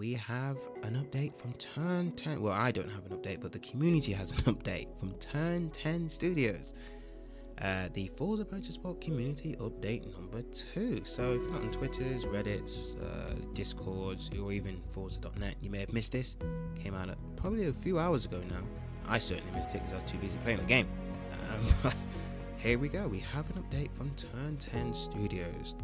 we have an update from Turn 10. Well, I don't have an update, but the community has an update from Turn 10 Studios. The Forza Motorsport community update number 2. So if you're not on Twitters, Reddits, Discords, or even Forza.net, you may have missed this. Came out probably a few hours ago now. I certainly missed it because I was too busy playing the game. Here we go. We have an update from Turn 10 Studios.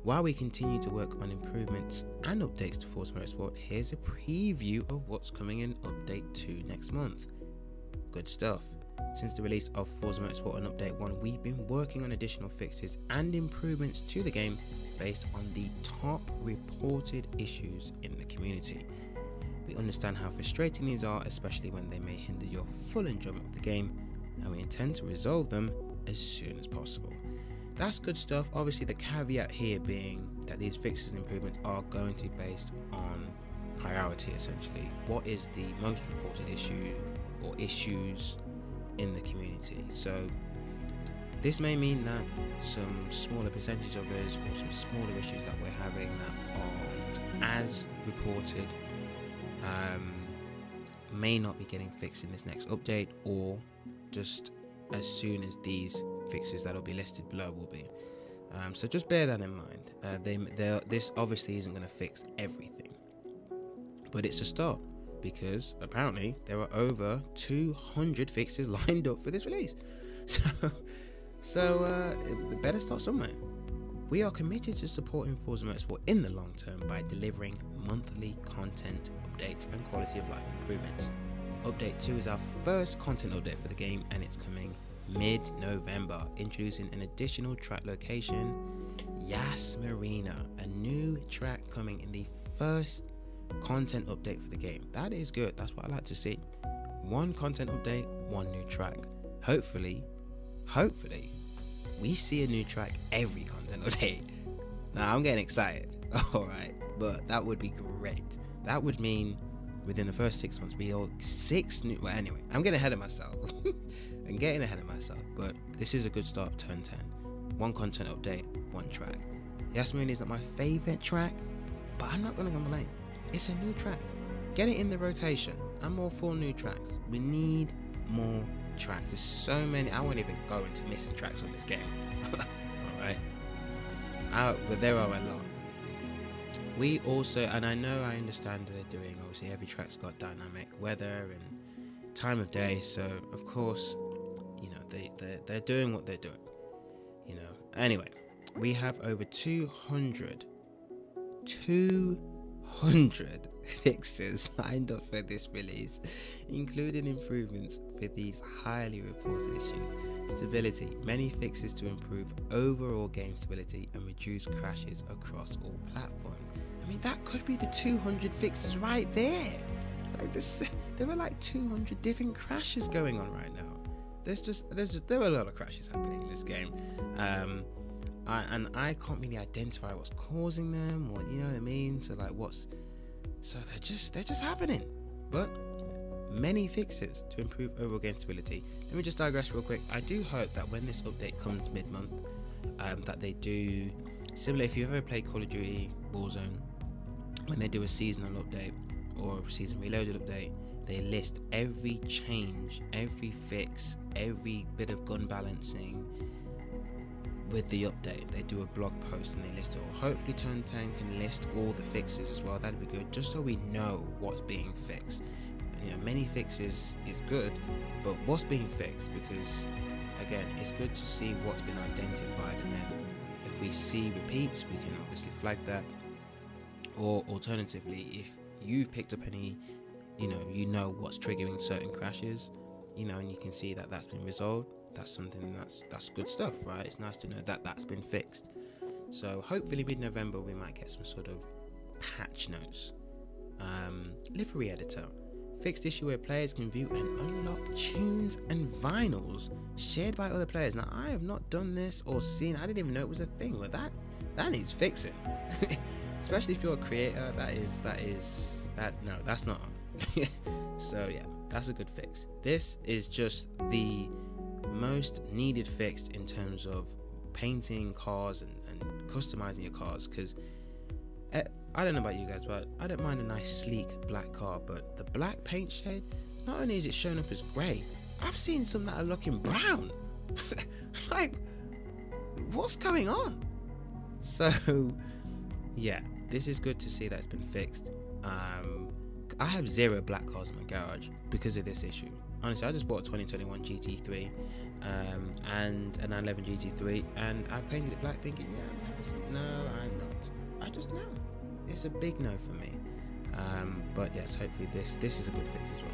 While we continue to work on improvements and updates to Forza Motorsport, here's a preview of what's coming in Update 2 next month. Good stuff. Since the release of Forza Motorsport on Update 1, we've been working on additional fixes and improvements to the game based on the top reported issues in the community. We understand how frustrating these are, especially when they may hinder your full enjoyment of the game, and we intend to resolve them as soon as possible. That's good stuff. Obviously, the caveat here being that these fixes and improvements are going to be based on priority, essentially. What is the most reported issue or issues in the community? So this may mean that some smaller percentage of us or some smaller issues that we're having that aren't as reported may not be getting fixed in this next update, or just as soon as these fixes that will be listed below will be. So just bear that in mind. This obviously isn't going to fix everything, but it's a start, because apparently there are over 200 fixes lined up for this release. So it better start somewhere. We are committed to supporting Forza Motorsport in the long term by delivering monthly content updates and quality of life improvements. Update 2 is our first content update for the game, and it's coming mid-November, introducing an additional track location, Marina, a new track coming in the first content update for the game. That is good. That's what I like to see. One content update, one new track. Hopefully we see a new track every content update. Now I'm getting excited. Alright, but that would be great. That would mean within the first 6 months we all 6 new. Well, anyway, I'm getting ahead of myself. But this is a good start of Turn 10. One content update, one track. Marina is not my favorite track, but I'm not gonna complain. It's a new track. Get it in the rotation. I'm all for new tracks. We need more tracks. There's so many. I won't even go into missing tracks on this game. Alright. But there are a lot. We also, and I understand that they're doing, obviously every track's got dynamic weather and time of day, so of course, you know, they're doing what they're doing. You know. Anyway, we have over 200 fixes lined up for this release, including improvements for these highly reported issues. Stability, many fixes to improve overall game stability and reduce crashes across all platforms. I mean, that could be the 200 fixes right there. Like this, there are like 200 different crashes going on right now. There are a lot of crashes happening in this game. I can't really identify what's causing them, or you know what I mean. So they're just happening. But many fixes to improve overall game stability. Let me just digress real quick. I do hope that when this update comes mid-month, that they do similar. If you've ever played Call of Duty Warzone, when they do a seasonal update or a season reloaded update, they list every change, every fix, every bit of gun balancing with the update. They do a blog post and they list it all. Hopefully Turn 10 can list all the fixes as well. That'd be good, just so we know what's being fixed. You know, many fixes is good, but what's being fixed? Because again, it's good to see what's been identified, and then if we see repeats, we can obviously flag that. Or alternatively, if you've picked up any, you know what's triggering certain crashes, and you can see that that's been resolved. That's something that's good stuff, right? It's nice to know that that's been fixed. So hopefully mid-November we might get some sort of patch notes. Livery editor, fixed issue where players can view and unlock tunes and vinyls shared by other players. Now I have not done this or seen. I didn't even know it was a thing. But that needs fixing. Especially if you're a creator, that's not on. So yeah, that's a good fix. This is just the most needed fix in terms of painting cars and customizing your cars, because I don't know about you guys, but I don't mind a nice sleek black car, but the black paint shade, not only is it showing up as grey, I've seen some that are looking brown. Like, what's going on? So yeah, this is good to see that it's been fixed. I have 0 black cars in my garage because of this issue. Honestly, I just bought a 2021 GT3 and a 911 GT3, and I painted it black thinking, yeah, I'm gonna have this. No, I'm not. I just know. It's a big no for me. But yes, hopefully this is a good fix as well.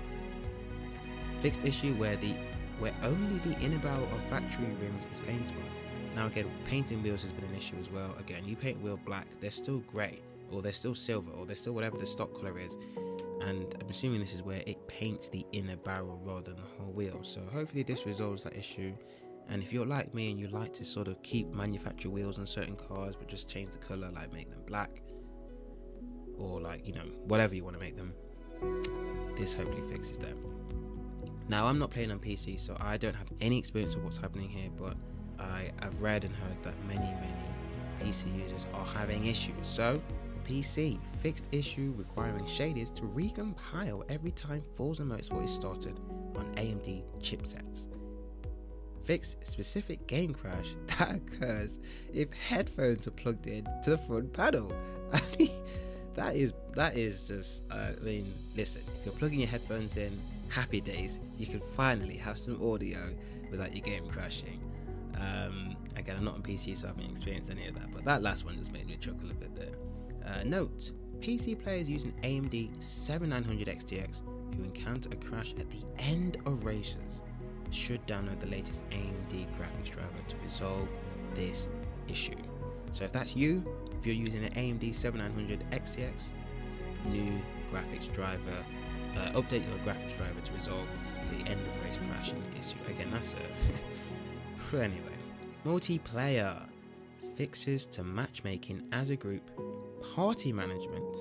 Fixed issue where only the inner barrel of factory rims is paintable. Now again, painting wheels has been an issue as well. Again, you paint wheel black, they're still grey, or they're still silver, or they're still whatever the stock colour is. And I'm assuming this is where it paints the inner barrel rather than the whole wheel. So hopefully this resolves that issue. And if you're like me and you like to sort of keep manufacturer wheels on certain cars but just change the colour, like make them black, or like, you know, whatever you want to make them, this hopefully fixes that. Now I'm not playing on PC, so I don't have any experience of what's happening here, but I've read and heard that many PC users are having issues. So PC, fixed issue requiring shaders to recompile every time Forza Motorsport is started on AMD chipsets. Fix specific game crash that occurs if headphones are plugged in to the front panel. I mean, that is just, I mean, listen, if you're plugging your headphones in, happy days, you can finally have some audio without your game crashing. Again, I'm not on PC, so I haven't experienced any of that, but that last one just made me chuckle a bit there. Note, PC players using AMD 7900 XTX who encounter a crash at the end of races should download the latest AMD graphics driver to resolve this issue. So if that's you, if you're using an AMD 7900 XTX, new graphics driver, update your graphics driver to resolve the end of race crashing issue. Again, that's a... Anyway, multiplayer, fixes to matchmaking as a group, party management,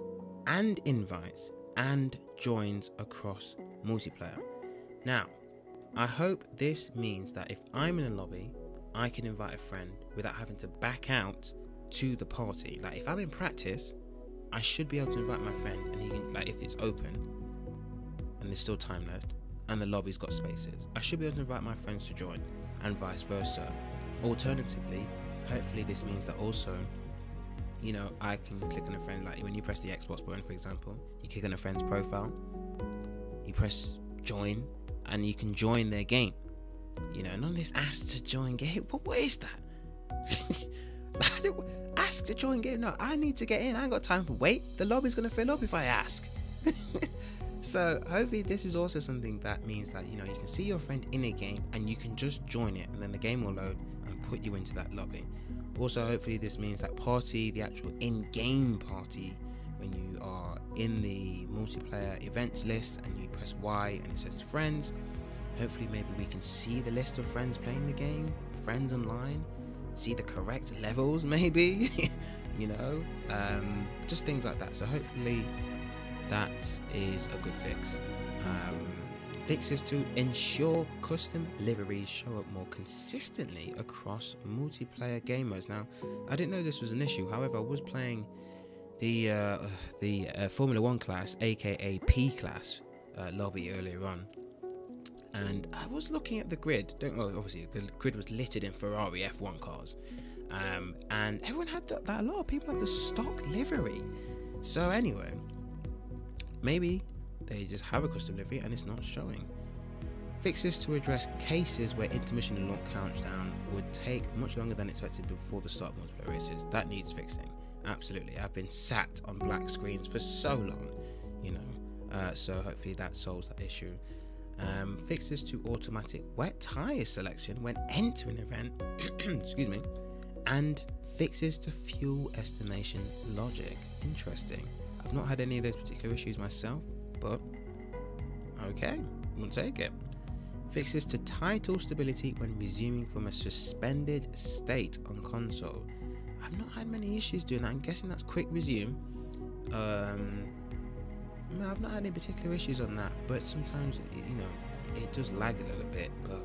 and invites and joins across multiplayer. Now, I hope this means that if I'm in a lobby, I can invite a friend without having to back out to the party. Like, if I'm in practice, I should be able to invite my friend, and he can, like, if it's open and there's still time left and the lobby's got spaces, I should be able to invite my friends to join, and vice versa. Alternatively, hopefully this means that also, you know, I can click on a friend, like when you press the Xbox button, for example, you click on a friend's profile, you press join, and you can join their game. You know, none of this ask to join game. What is that? Ask to join game? No, I need to get in. I ain't got time for wait. The lobby's gonna fill up if I ask. So hopefully this is also something that means that, you know, you can see your friend in a game and you can just join it, and then the game will load and put you into that lobby. Also, hopefully this means that party, the actual in-game party, when you are in the multiplayer events list and you press Y and it says friends, hopefully maybe we can see the list of friends playing the game, friends online, see the correct levels maybe, you know, just things like that. So hopefully that is a good fix. Fixes to ensure custom liveries show up more consistently across multiplayer game modes. Now, I didn't know this was an issue. However, I was playing the Formula 1 class, aka P class, lobby earlier on, and I was looking at the grid. Obviously, the grid was littered in Ferrari F1 cars, and everyone had that. A lot of people had the stock livery. So anyway, maybe they just have a custom livery and it's not showing. Fixes to address cases where intermission and long countdown would take much longer than expected before the start of multiplayer races. That needs fixing. Absolutely. I've been sat on black screens for so long, you know. So hopefully that solves that issue. Fixes to automatic wet tire selection when entering an event. Excuse me. And fixes to fuel estimation logic. Interesting. I've not had any of those particular issues myself, but okay, we'll take it. Fixes to title stability when resuming from a suspended state on console. I've not had many issues doing that. I'm guessing that's quick resume. No, I've not had any particular issues on that, but sometimes you know, it does lag a little bit, but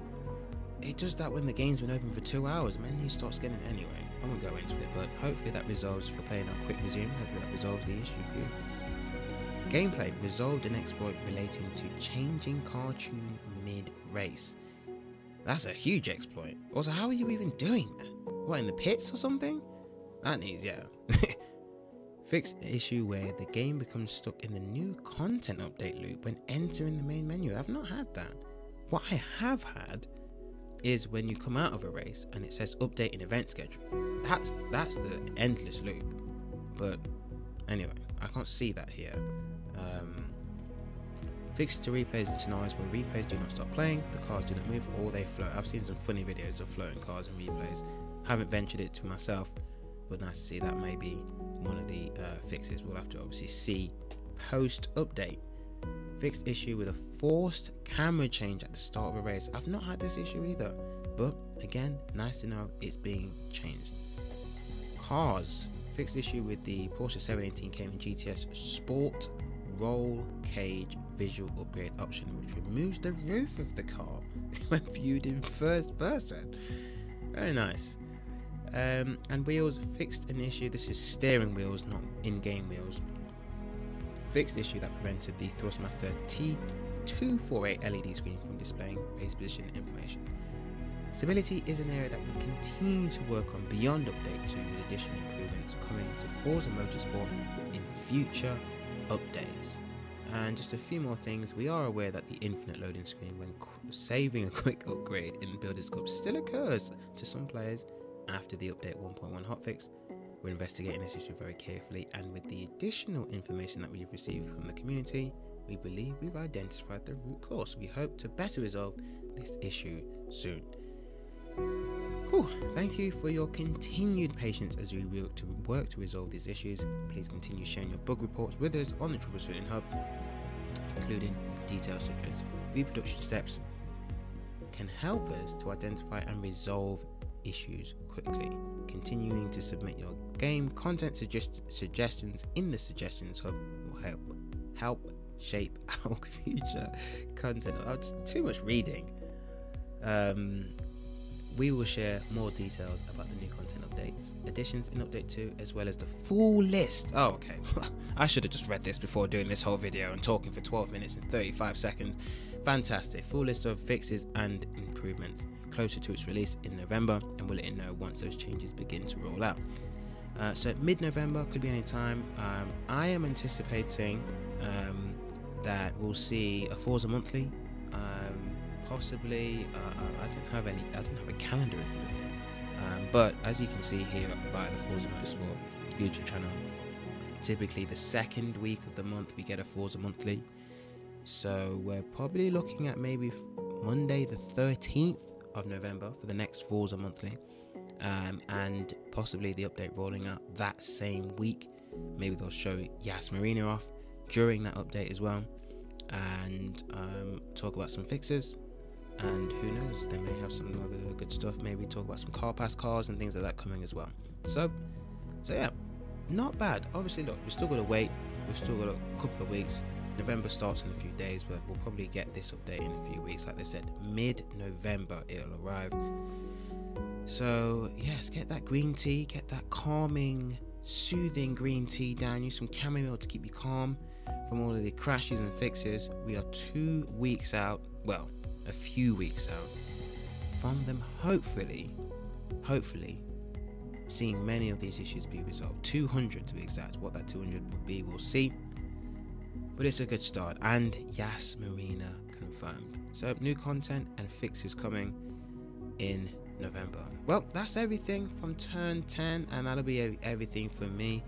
it does that when the game's been open for 2 hours, and then you start getting it anyway. I won't go into it, but hopefully that resolves. If you're playing on quick resume, hopefully that resolves the issue for you. Gameplay resolved an exploit relating to changing car tune mid-race. That's a huge exploit. Also, how are you even doing that? What, in the pits or something? That needs, yeah. Fixed issue where the game becomes stuck in the new content update loop when entering the main menu. I've not had that. What I have had is when you come out of a race and it says update in event schedule. That's the endless loop. But anyway, I can't see that here. Fixed to replays the scenarios where replays do not stop playing, the cars do not move, or they float. I've seen some funny videos of floating cars and replays. Haven't ventured it to myself, but nice to see that may be one of the fixes. We'll have to obviously see post update. Fixed issue with a forced camera change at the start of a race. I've not had this issue either, but again, nice to know it's being changed. Cars. Fixed issue with the Porsche 718 Cayman GTS Sport roll cage visual upgrade option, which removes the roof of the car when viewed in first person. Very nice. And wheels. Fixed an issue. This is steering wheels, not in-game wheels. Fixed issue that prevented the Thrustmaster T248 LED screen from displaying race position information. Stability is an area that will continue to work on beyond update 2, with additional improvements coming to Forza Motorsport in future updates. And just a few more things. We are aware that the infinite loading screen when saving a quick upgrade in the Builders Cup still occurs to some players after the update 1.1 hotfix. We're investigating this issue very carefully, and with the additional information that we've received from the community, we believe we've identified the root cause. We hope to better resolve this issue soon. Whew. Thank you for your continued patience as we work to resolve these issues. Please continue sharing your bug reports with us on the Troubleshooting Hub, including details such as reproduction steps can help us to identify and resolve issues quickly. Continuing to submit your game content suggestions in the Suggestions Hub will help shape our future content. Oh, it's too much reading. We will share more details about the new content updates, additions in update 2, as well as the full list. Oh, okay. I should have just read this before doing this whole video and talking for 12 minutes and 35 seconds. Fantastic. Full list of fixes and improvements closer to its release in November, and we'll let you know once those changes begin to roll out. So mid-November, could be any time. I am anticipating that we'll see a Forza monthly. Possibly, I don't have a calendar in front of me, but as you can see here via the Forza Motorsport YouTube channel, typically the second week of the month we get a Forza monthly. So we're probably looking at maybe Monday the 13th of November for the next Forza monthly, and possibly the update rolling out that same week. Maybe they'll show Marina off during that update as well, and talk about some fixes. And who knows, they may have some other good stuff. Maybe talk about some car pass cars and things like that coming as well. So yeah, not bad. Obviously, look, we're still got to wait. We've still got a couple of weeks. November starts in a few days, but we'll probably get this update in a few weeks. Like they said, mid-November it'll arrive. So yes, get that green tea, get that calming, soothing green tea down. Use some chamomile to keep you calm from all of the crashes and fixes. We are 2 weeks out. Well, a few weeks out from them, hopefully seeing many of these issues be resolved. 200 to be exact. What that 200 will be, we'll see, but it's a good start. And Marina confirmed. So new content and fixes coming in November. Well, that's everything from turn 10, and that'll be everything from me.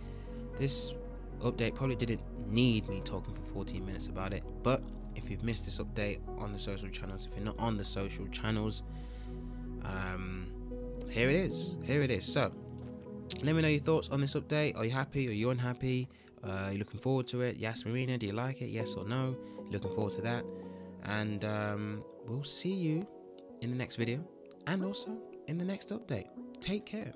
This update probably didn't need me talking for 14 minutes about it, but if you've missed this update on the social channels, if you're not on the social channels, here it is. So let me know your thoughts on this update. Are you happy? Are you unhappy? Are you looking forward to it? Yes, Marina, do you like it? Yes or no? Looking forward to that. And we'll see you in the next video, and also in the next update. Take care.